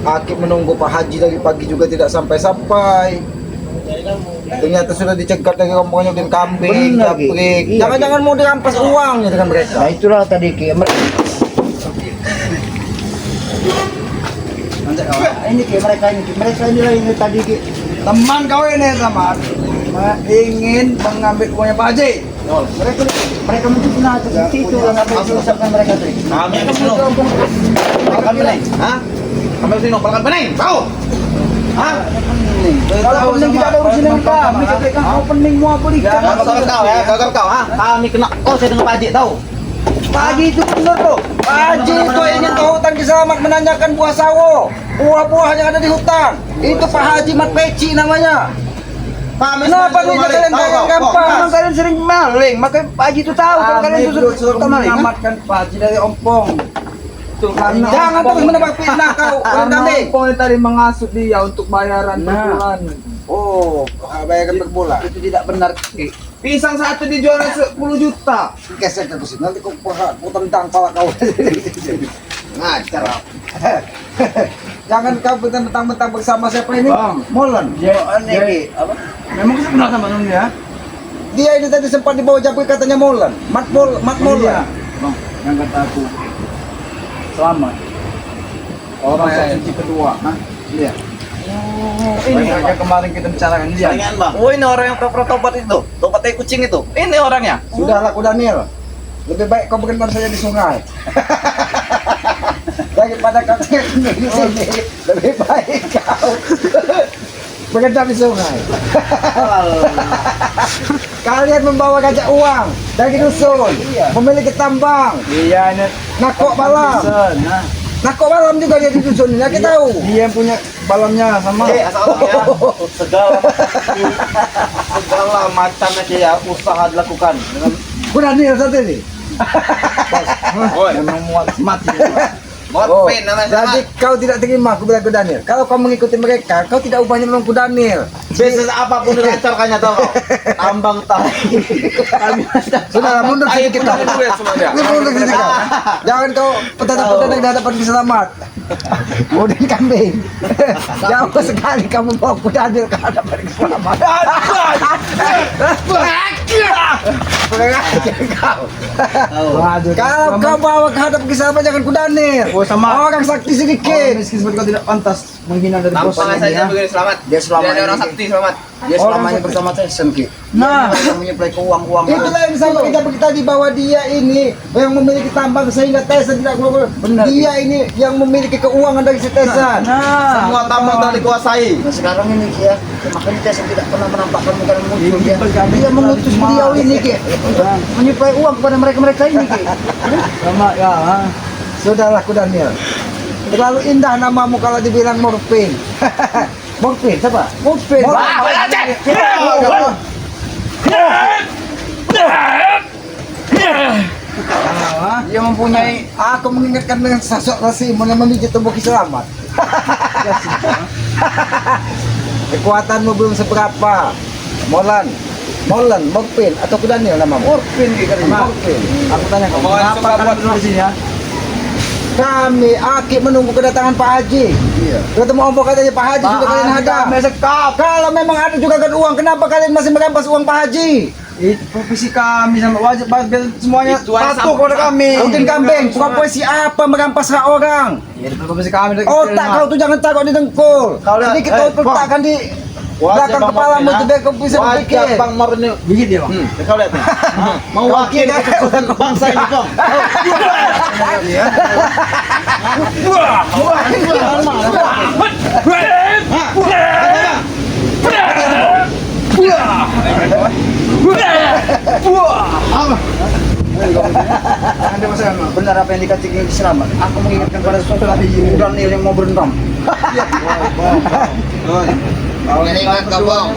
Aki menunggu Pak Haji dari pagi juga tidak sampai-sampai. Ternyata sudah dicegat dari rombongan yang kambing, Benar, Ki. japrik. Iya, Jangan-jangan mau dirampas uangnya dengan mereka. Nah itulah tadi Ki. Ini Ki, mereka inilah ini tadi Ki. Teman kau ini teman ingin mengambil uangnya Pak Haji. Mereka mungkin pernah atas itu yang apa yang diusahakan mereka tadi. Kami akan menunggu. Palkan pening. Hah? Kami harus nunggu palkan pening. Tahu? Hah? Kalau pening tidak ada urusan dengan kami, kan kau pening mau apa di Kalau kau ya, kalau kau ha? Kami kena. Oh, saya dengan Pak Haji tahu. Pak Haji itu benar tuh. Pak Haji itu ingin ke hutan Kiselamat menanyakan buah sawo. Buah-buah yang ada di hutan. Itu Pak Haji Mat Peci namanya. Kenapa duitnya kalian pegang gampang? Memang kalian sering maling, makanya Pak Haji itu tahu kalau kalian itu suka maling. menyelamatkan Pak Haji dari ompong. Tuh, karena Jangan terus menebak fitnah kau. karena Kami. ompong ini tadi mengasut dia untuk bayaran per bulan. Oh, bayarkan per bulan. Itu tidak benar. Ki. Pisang satu dijual 10 juta. Gesek ke sini. Nanti kau tendang pala kau. Ngajar. Jangan kau mentang-mentang bersama siapa ini? Bang. Molen. Ini apa? Memang saya kenal sama Nung ya? Dia ini tadi sempat dibawa japri katanya Molen. Mat Molen. Iya. Bang, yang kata aku selamat. Orang saksi kedua. Hah? Iya. Ini kayak kemarin kita bicarakan dia. Oh ini orang yang pura-pura tobat itu, tobat tai kucing itu. Ini orangnya. Sudahlah ku Daniel. Lebih baik kau berendam saja di sungai. Daripada kau di sini. Lebih baik kau berendam di sungai. Kalian membawa gajah uang dari dusun, memiliki tambang, Iya ini nakok balam. Nah, Nakok balam juga dia di dusun ini, kita tahu. dia yang punya balamnya sama. Asal ya. Segala macam ya usaha dilakukan dengan Ku Daniel satu ini. Memang muat mati. Morfin namanya. Jadi kau tidak terima aku bilang ke Daniel. Kalau kau mengikuti mereka, kau tidak ubahnya memang ku Daniel. Bisnis apapun dilancarkannya tahu. Tambang tahu. Sudah mundur sedikit kau. semuanya. Mundur sedikit kau. Jangan kau petanda-petanda di hadapan Kiselamat. Udin kambing. Jauh sekali kamu bawa ku Daniel ke hadapan Kiselamat. Kalau kau bawa ke hadapan Kiselamat jangan ku Daniel. Oh, sama. Orang sakti Orang sedikit. miskin seperti kau tidak pantas menghina dari bosnya Tampang saja dia. begini selamat. Dia selama Dia ada orang ini- sakti selamat. Dia selamanya bersama Tyson Ki. Nah. Dia menyuplai ke uang-uang. Itulah yang sama kita di bawah dia ini yang memiliki tambang sehingga Tyson tidak keluar. Benar. Dia ini yang memiliki keuangan dari si Tyson. Nah, Semua tambang telah dikuasai. Nah sekarang ini Ki ya, makanya Tyson tidak pernah menampakkan muka dan muncul Ini dia. berganti Dia mengutus cuma- beliau ini Ki untuk menyuplai uang kepada mereka-mereka ini Ki. sama ya. Sudahlah ku Daniel. Terlalu indah namamu kalau dibilang Morfin. Morfin siapa? Morfin. Dia mempunyai Aku mengingatkan dengan sosok Rasimun yang memijit tubuh Kiselamat. Kekuatanmu belum seberapa. Molen, Morfin atau ku Daniel namamu? Morfin Ki katanya. Morfin. Aku tanya kau, kenapa kalian berdua di sini ya? Kami Aki menunggu kedatangan Pak Haji. Iya. Ketemu Om katanya Pak Haji juga kalian hadap. sekap. Kalau memang ada juga kan uang, kenapa kalian masih merampas uang Pak Haji? Itu profesi kami sama wajib biar semuanya Itu aja patuh sama- kepada kami. Mungkin kambing, pura-pura siapa merampas hak orang? Ya, itu profesi kami dari Otak kau tuh jangan taruh di dengkul. Kau lihat, Sedikit kau Bang. letakkan di belakang kepalamu itu biar kau bisa berpikir. Wajah Bang Marun ini. Gigit dia, Bang. Kau lihat nih. Mewakili kekuatan bangsa ini, Bang. Ada masalah, Bang. Benar apa yang dikatakan Selamat. Aku mengingatkan pada suatu Daniel yang mau berendam. Kau ingat kau, Bang.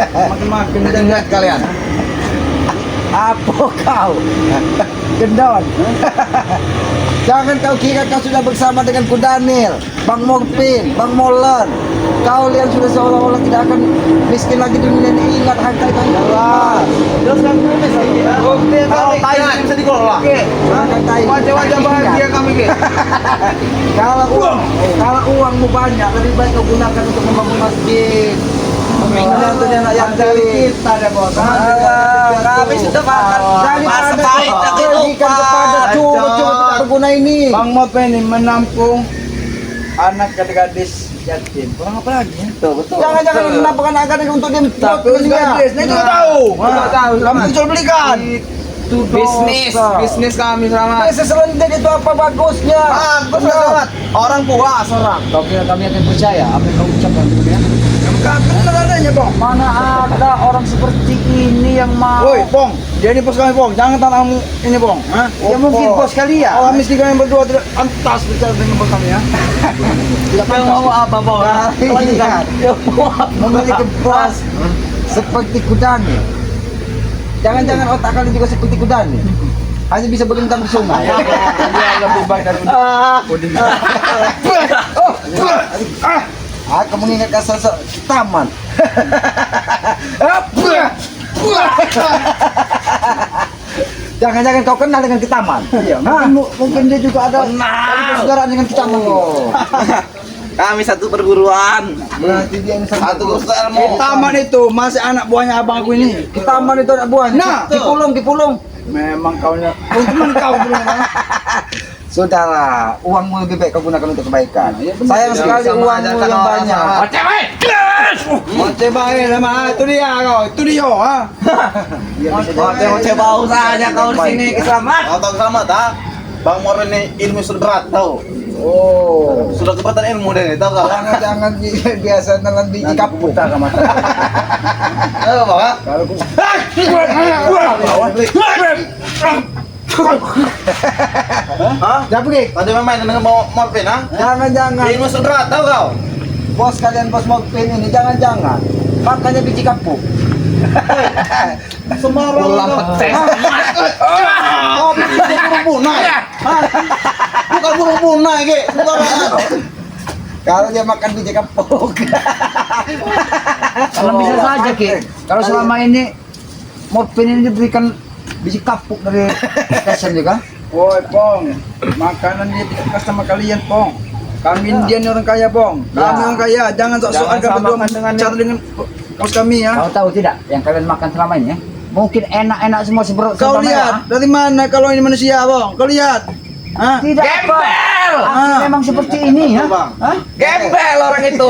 Makin-makin Tidak lihat kalian. Apa kau? Gendon. Jangan kau kira kau sudah bersama dengan Ku Daniel, Bang Morpin, Bang Molan. Kau lihat sudah seolah-olah tidak akan miskin lagi di dunia ini. Ingat harta itu adalah. Terus kan tulis lagi ya. Oke, kalau tayo bisa dikelola. Oke. Wajah-wajah bahagia kami ke. Kalau uangmu banyak, lebih baik kau gunakan untuk membangun masjid. Membantu anak Dari yatim. kita ada bos. Kami sudah makan. Masa Daripada pahit kau lagi berikan kepada cuma tidak berguna ini. Bang Mop ini menampung anak gadis yatim. Kurang apa lagi ya? Betul. Jangan menampakkan agar untuk dia. Tapi gadis, ini juga tahu. Tahu. Kamu jual belikan. Itu Bisnis kami selamat. Bisnis rendah itu apa bagusnya? Bagus banget. Orang puas orang. Kami akan percaya apa yang kau ucapkan itu ya. Benar adanya, Bong. Mana ada orang seperti ini yang mau? Woi, Bong. Dia ini bos kami, Bong. Jangan tanahmu ini, Bong. Hah? Ya mungkin bos kalian. Oh, kami kami berdua tidak pantas bicara dengan bos kami ya. Tidak mau apa bos? Lihat, memiliki bos seperti Ku Daniel. Jangan-jangan otak kalian juga seperti Ku Daniel. Hanya bisa berlintang di sungai. Dia lebih baik dari Aku mengingatkan sosok taman. Jangan-jangan kau kenal dengan Kitaman? Iya, Mungkin dia juga ada persaudaraan dengan Kitaman. Kami satu perguruan. Berarti dia ini Satu kursus ilmu. Taman itu masih anak buahnya abang aku ini. Kitaman itu anak buahnya. Nah, dipulung. Memang kaunya untung kau belum. Saudara, uangmu lebih baik kau gunakan untuk kebaikan. Sayang sekali Sama uangmu aja kan yang orang banyak. sama. Macam baik nama itu dia kau. Itu dia ha. Coba usahanya kau di sini keselamat. Atau selamat ah. Bang Mor ini ilmu sudah berat tahu. Oh. Sudah keberatan ilmu deh, tahu kau? Jangan biasa nelan biji kapuk. Tahu Bang? Kalau ku Hah? jangan pergi. Tadi main dengan Morpin ah? Jangan. Ilmu sudah berat tahu kau? Bos kalian bos Morpin ini jangan. Makanya biji kapuk. Sembarang Bola petek. Oh, burung punai. Bukan burung punai, Ge. Sembarangan. Kalau dia makan biji kapuk. Kalau bisa saja ki. Kalau selama ini Morpin ini diberikan biji kapuk dari stesen juga. Woi, Pong. Makanan dia tidak khas sama kalian, Pong. Kami Indian orang kaya, Pong. Kami orang kaya. Jangan sok-sok agak berdua cara dengan bos kami ya. Kau tahu tidak yang kalian makan selama ini ya? Mungkin enak-enak semua Kau lihat dari mana kalau ini manusia, Bong? Kau lihat. Hah? Tidak Gembel! apa. Memang seperti ini ya. Hah? Gembel orang itu.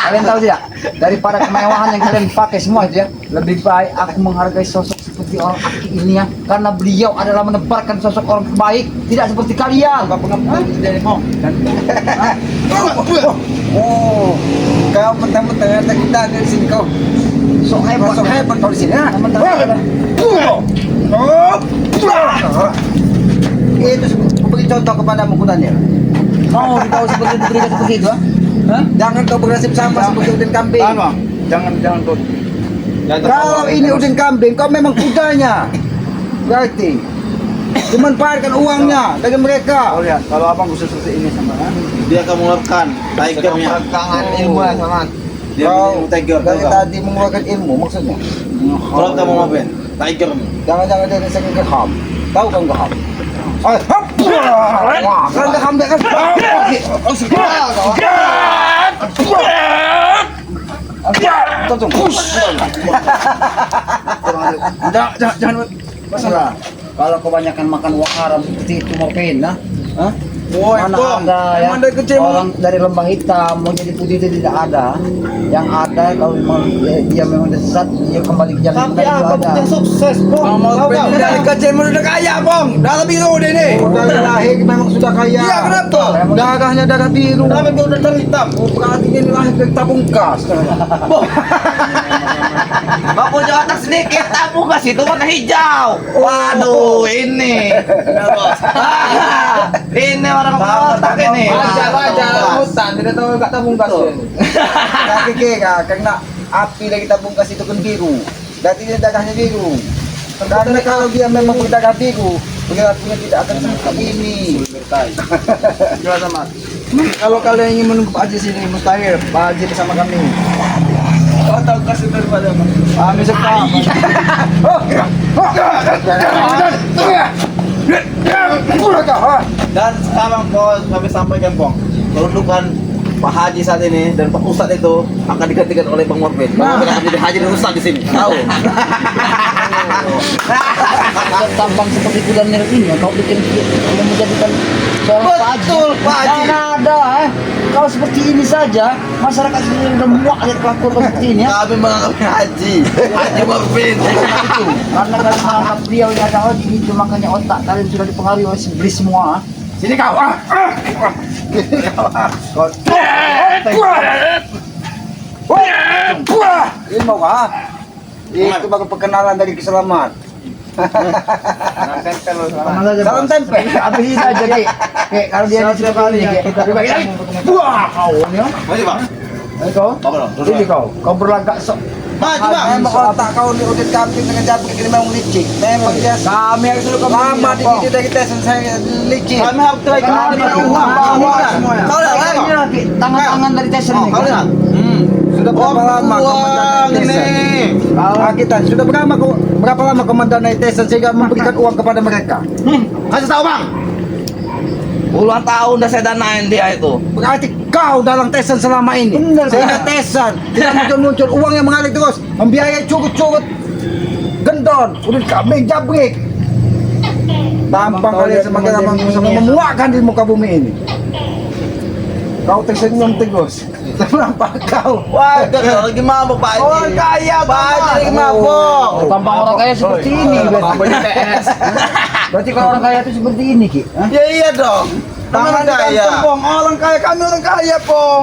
Kalian tahu tidak? Daripada kemewahan yang kalian pakai semua itu ya, lebih baik aku menghargai sosok seperti orang Aki ini ya, karena beliau adalah menebarkan sosok orang baik, tidak seperti kalian. Bapak ngapa dari Pong? Oh, kau mentang-mentang ada kita di sini kau. Sok hebat kau di sini. Itu beri contoh kepadamu Ku Daniel. Mau ditahu seperti diberikan seperti itu? Hah? Jangan kau bernasib sama seperti udin kambing. Tahan, Bang. Jangan tuh. Kalau ini udin kambing, kau memang kudanya. Berarti dimanfaatkan uangnya dari mereka. Kau lihat, kalau abang bisa seperti ini sama kan? Dia akan mengeluarkan tigernya. Perkangan ilmu sama. Dia Kau punya tiger tahu dari kau? tadi mengeluarkan ilmu maksudnya. Kalau kamu ngapain? Tiger. Jangan-jangan dia sering geham. Tahu kan geham? Wah, kan geham dia kan. Jangan Masalah. Kalau kebanyakan makan wakaran seperti itu Morpin, nah? Hah? Woi, Mana Pong. ada ya Emang dari kecil orang dari lembah hitam mau jadi putih itu tidak ada. Yang ada kalau memang dia memang sesat, dia kembali ke jalan Tapi yang apa ada. yang sukses, Bang? Bang mau Tahu kau? dari kecil udah kaya, Bong. Dah lebih tahu deh nih. Dari lahir memang sudah kaya. Iya, kenapa? Darahnya darah biru. Kenapa kau udah cari hitam? Oh, berarti dia lahir dari tabung gas. Kau punya otak sedikit, tabung gas itu warna hijau. Waduh, ini. Ini orang otak ini. Hutan, tidak tahu enggak tabung gas. Kaki kira karena api lagi tabung gas itu kan biru. Berarti dia darahnya biru. Karena kalau dia memang berdarah biru, Pengirapannya tidak akan seperti ini. Gimana sama? Kalau kalian ingin menunggu Pak Haji sini, mustahil. Pak Haji bersama kami. Kau tahu kasih daripada apa? Kami suka. Dan sekarang kami sampaikan Pong, kedudukan Pak Haji saat ini dan Pak Ustadz itu akan digantikan oleh Bang Morfin. Bang Morfin akan jadi Haji dan Ustadz di sini. Tahu? Tampang seperti kudanir ini, kau bikin menjadikan seorang Pak Haji. Betul, Pak Haji. Jangan ada, Kau seperti ini saja, masyarakat sendiri udah muak lihat kelakuan seperti ini ya. Kami menganggapnya Haji, Haji Morfin. Itu, karena kalian menganggap beliau yang ada Haji itu, makanya otak kalian sudah dipengaruhi oleh iblis semua. Sini kau. Ini mau kah? Itu baru perkenalan dari keselamat. Salam tempe. Habis ini aja Ki. Kayak kalau dia di situ kali Ki, kita bagi lagi. Wah, kau ya. Masih Pak? Kau. Apa dong? Ini kau berlagak sok. Maju Bang. Memang otak kau di udit kambing dengan jabrik ini memang licik. Memang dia Kami yang dulu kami lama di sini dari tes saya licik. Kami harus try Kami kembali yang uang. Kau lihat, Ini lagi tangan-tangan dari tes ini. kau lihat. Sudah berapa lama kau Uang mendanai tesan? ini. Kita sudah berapa lama kau mendanai tesan sehingga memberikan uang kepada mereka? Kasih tahu Bang. Puluhan tahun udah saya danain dia itu. Berarti kau dalam tesan selama ini. Benar, Sehingga Pak. tesan tidak muncul uang yang mengalir terus, membiayai curut-curut, gendon, udit kambing, jabrik. Tampang kalian semakin lama memuakkan di muka bumi ini. Kau tersenyum terus. Kenapa kau? Wah, udah lagi mabuk Pak Haji. Orang kaya, Pak Haji lagi Bang. mabuk. Tampang orang kaya seperti ini berarti. Berarti kalau orang kaya itu seperti ini Ki. Hah? Ya iya dong. Tangan kaya. Pong, orang kaya kami orang kaya Pong.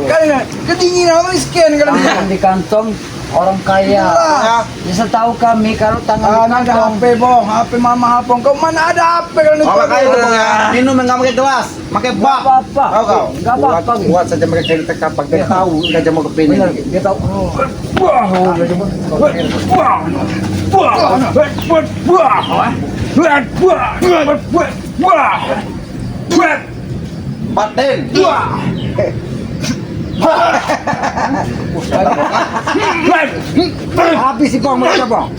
Kalian kedinginan miskin kalian. Tangan di kantong orang kaya. Ya. Bisa tahu kami kalau tangan di Ada kantong. HP Bong, HP mama Pong. Kau mana ada HP kalian? Orang kaya itu Bang ya. Minum yang nggak pakai gelas, pakai Gak bak. apa-apa. Tahu kau? Gak apa-apa. Ki. Buat saja mereka yang terkapak dan tahu gajah mau kepini. Benar, Ki. Dia tahu. Paten. Habis si Bang mereka Bang.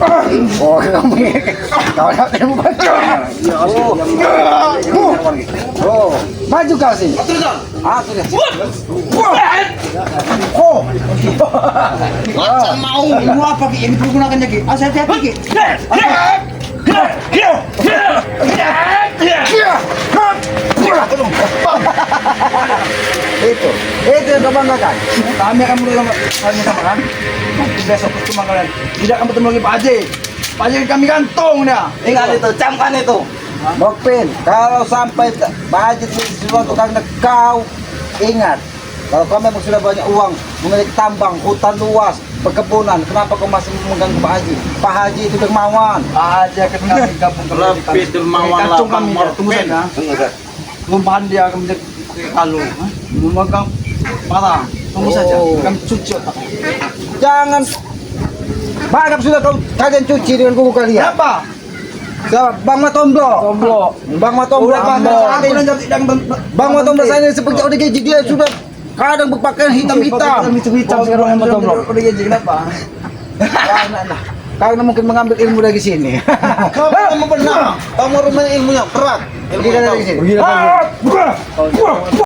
Oh, kau nak tembak. Oh, maju kau sini. Ah, sudah. Oh, Macam mau. Ini apa Ki? Ini pergunakannya Ki. Hati-hati Ki. itu yang kau banggakan. Kami akan mulai kalian katakan. Besok pertemuan kalian. Tidak akan bertemu lagi Pak Haji. Pak Haji kami gantung dah. Ingat itu, camkan itu. Bokpin, kalau sampai budget sesuatu karena kau ingat, kalau kau memang sudah banyak uang, memiliki tambang, hutan luas, perkebunan, kenapa kau masih mengganggu Pak Haji? Pak Haji itu dermawan. Pak Haji akan kami gabung ke Lebih dermawan Kacung lah, kami. Bang Tunggu Morfin. saja. Tumpahan dia akan menjadi kalau memegang parah. Tunggu saja. Oh. Kami cuci otak. Jangan Bagap sudah kalian cuci dengan kuku kalian. Siapa? Siapa? Bang Matomblo. Tomblo. Bang Matomblo. Bang Matomblo saya seperti udah gaji dia sudah kadang berpakaian hitam-hitam. Hitam sekarang yang Tomblo. Udah gaji kenapa? Karena mungkin mengambil ilmu dari sini. Kau memang benar. Kamu rumah ilmunya berat. Ilmu Pergi yang dari tahu. sini.